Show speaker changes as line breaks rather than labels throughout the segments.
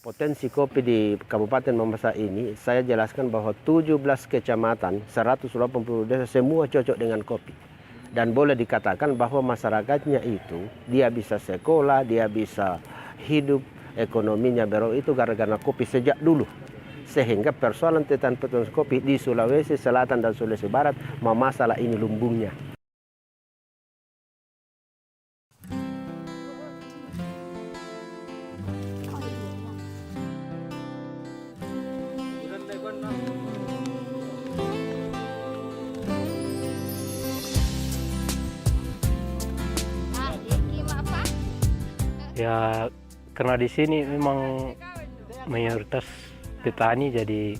Potensi kopi di Kabupaten Mamasa ini, saya jelaskan bahwa 17 kecamatan, 180 desa, semua cocok dengan kopi. Dan boleh dikatakan bahwa masyarakatnya itu, dia bisa sekolah, dia bisa hidup, ekonominya berok itu gara-gara kopi sejak dulu. Sehingga persoalan tentang petani kopi di Sulawesi Selatan dan Sulawesi Barat, masalah ini lumbungnya.
Ya, karena di sini memang mayoritas petani, jadi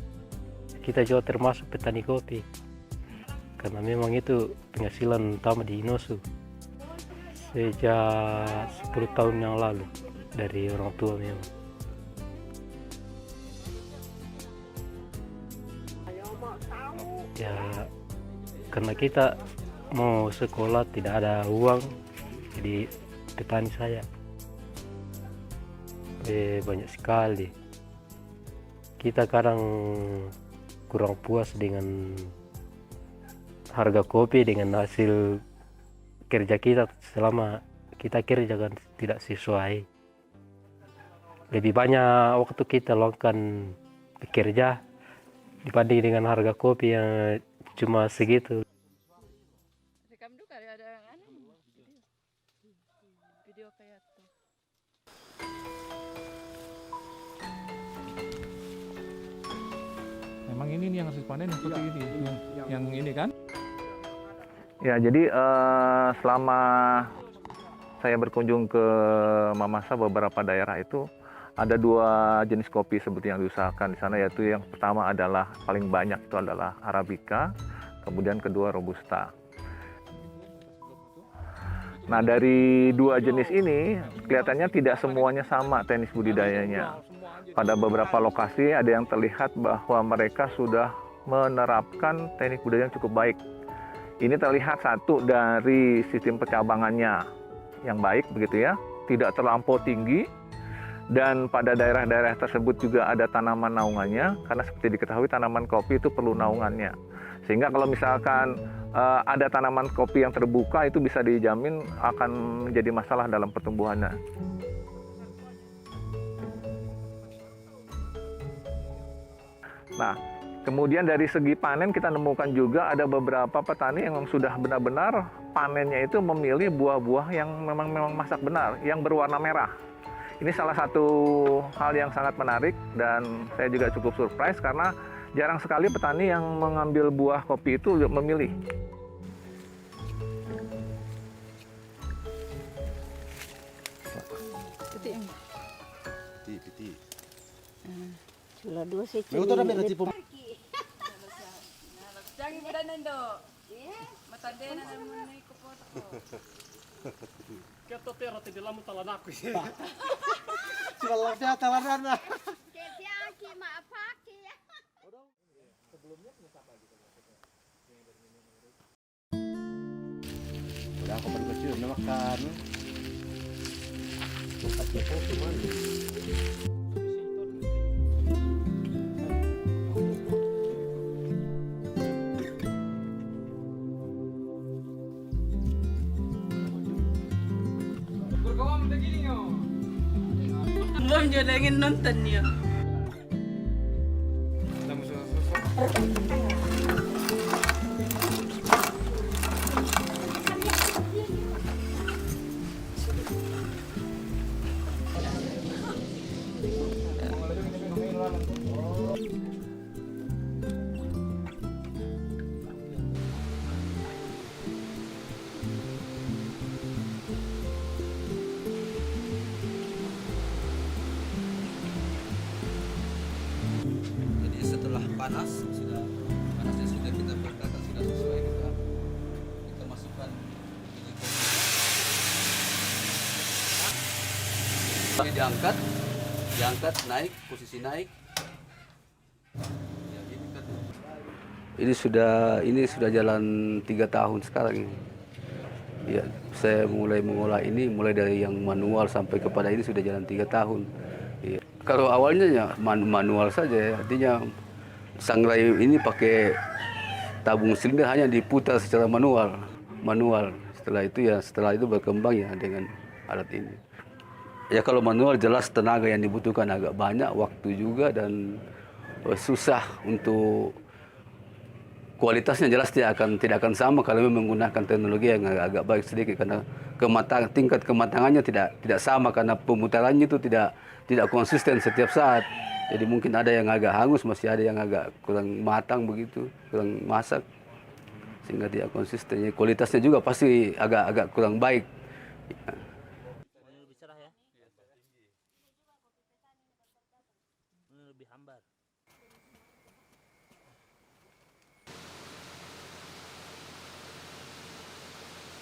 kita juga termasuk petani kopi. Karena memang itu penghasilan utama di Inosu sejak 10 tahun yang lalu dari orang tua memang. Ya, karena kita mau sekolah tidak ada uang, jadi petani saya. Banyak sekali. Kita kadang kurang puas dengan harga kopi, dengan hasil kerja kita selama kita kerja kan tidak sesuai. Lebih banyak waktu kita lakukan bekerja dibanding dengan harga kopi yang cuma segitu.
Video kayak tuh.
Memang ini nih yang hasil panen seperti ini, yang ini kan?
Ya, jadi selama saya berkunjung ke Mamasa beberapa daerah itu ada 2 jenis kopi seperti yang diusahakan di sana, yaitu yang pertama adalah paling banyak itu adalah Arabica, kemudian kedua Robusta. Nah, dari 2 jenis ini kelihatannya tidak semuanya sama teknis budidayanya. Pada beberapa lokasi ada yang terlihat bahwa mereka sudah menerapkan teknik budidaya yang cukup baik. Ini terlihat satu dari sistem percabangannya yang baik begitu ya, tidak terlampau tinggi, dan pada daerah-daerah tersebut juga ada tanaman naungannya, karena seperti diketahui tanaman kopi itu perlu naungannya. Sehingga kalau misalkan ada tanaman kopi yang terbuka, itu bisa dijamin akan menjadi masalah dalam pertumbuhannya. Nah, kemudian dari segi panen kita nemukan juga ada beberapa petani yang sudah benar-benar panennya itu memilih buah-buah yang memang masak benar, yang berwarna merah. Ini salah satu hal yang sangat menarik dan saya juga cukup surprise karena jarang sekali petani yang mengambil buah kopi itu memilih.
Piti.
Sudah 2 sih.
Jangan mudah nendo. Matanda na naman na ikupoto.
Udah aku pergi udah makan. Pakai kopi mana?
Bom juga ingin nonton ya.
Jadi setelah panasnya sudah kita berkata sudah sesuai, kita masukkan biji kopi. Diangkat naik, posisi naik. Ya, gini kan. Ini sudah jalan 3 tahun sekarang ini. Ya, saya mulai mengolah ini mulai dari yang manual sampai kepada ini sudah jalan 3 tahun. Ya. Kalau awalnya ya manual saja, ya. Artinya sangrai ini pakai tabung silinder hanya diputar secara manual. Setelah itu berkembang ya dengan alat ini. Ya kalau manual jelas tenaga yang dibutuhkan agak banyak, waktu juga, dan susah untuk kualitasnya jelas tidak akan sama kalau menggunakan teknologi yang agak baik sedikit, karena tingkat kematangannya tidak sama karena pemutarannya itu tidak konsisten setiap saat. Jadi mungkin ada yang agak hangus, masih ada yang agak kurang matang begitu, kurang masak, sehingga tidak konsisten. Jadi kualitasnya juga pasti agak kurang baik.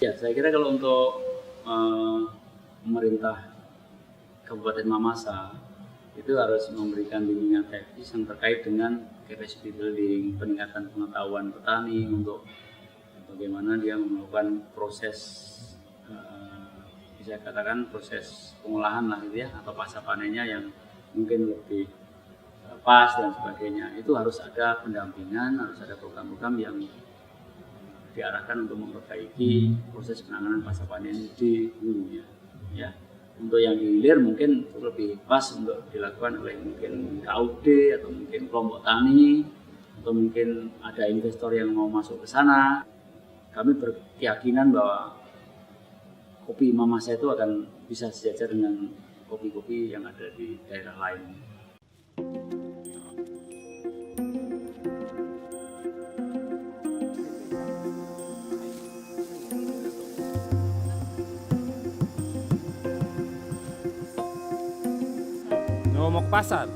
Ya, saya kira kalau untuk pemerintah Kabupaten Mamasa itu harus memberikan bimbingan teknis yang terkait dengan capacity building, peningkatan pengetahuan petani untuk bagaimana dia melakukan proses, bisa katakan proses pengolahan lah gitu ya, atau pasca panennya yang mungkin lebih pas dan sebagainya. Itu harus ada pendampingan, harus ada program-program yang diarahkan untuk memperbaiki proses penanganan pasca panen di hulunya. Ya, untuk yang di hilir mungkin lebih pas untuk dilakukan oleh mungkin KUD atau mungkin kelompok tani atau mungkin ada investor yang mau masuk ke sana. Kami berkeyakinan bahwa kopi Mamasa itu akan bisa sejajar dengan kopi-kopi yang ada di daerah lain.
Mau ke pasar.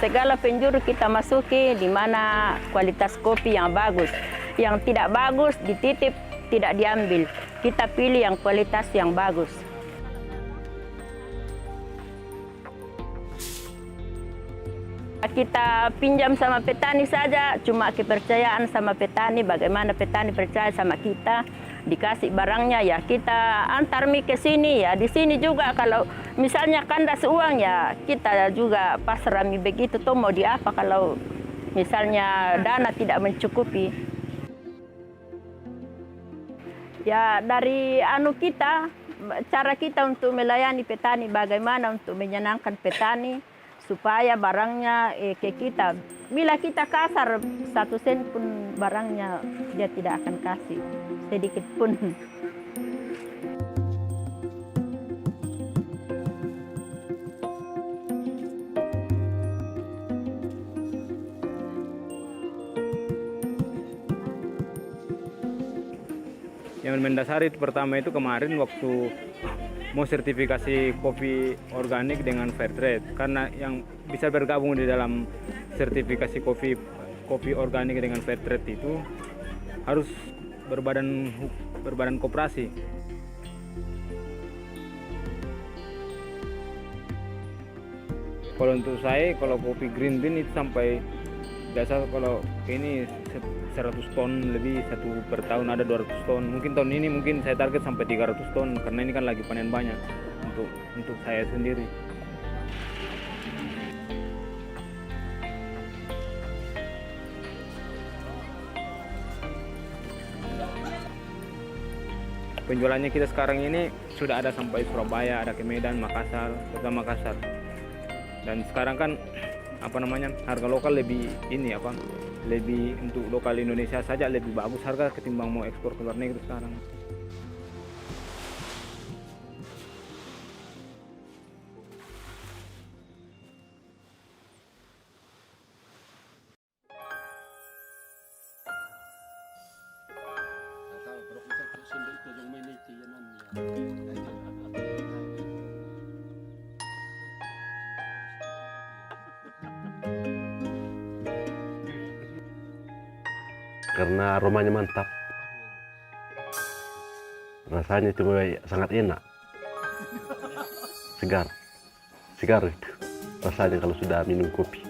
Segala penjuru kita masuki di mana kualitas kopi yang bagus. Yang tidak bagus dititip, tidak diambil. Kita pilih yang kualitas yang bagus. Kita pinjam sama petani saja, cuma kepercayaan sama petani, bagaimana petani percaya sama kita, dikasih barangnya ya kita antar mi ke sini ya. Di sini juga kalau misalnya kandas uang ya kita juga pasrah mi begitu tuh mau di apa kalau misalnya dana tidak mencukupi. Ya dari kita, cara kita untuk melayani petani, bagaimana untuk menyenangkan petani supaya barangnya ke kita. Bila kita kasar 1 sen pun barangnya dia tidak akan kasih sedikit pun.
Yang mendasari pertama itu kemarin waktu mau sertifikasi kopi organik dengan fair trade, karena yang bisa bergabung di dalam sertifikasi kopi organik dengan fair trade itu harus berbadan koperasi. Kalau untuk saya, kalau kopi green bean itu sampai biasa kalau ini 100 ton lebih per tahun, ada 200 ton. Mungkin tahun ini mungkin saya target sampai 300 ton karena ini kan lagi panen banyak untuk saya sendiri. Penjualannya kita sekarang ini sudah ada sampai Surabaya, ada ke Medan, Makassar, kota Makassar. Dan sekarang kan harga lokal lebih lebih untuk lokal Indonesia saja lebih bagus harga ketimbang mau ekspor ke luar negeri sekarang.
Karena aromanya mantap, rasanya cuma sangat enak, segar itu rasanya kalau sudah minum kopi.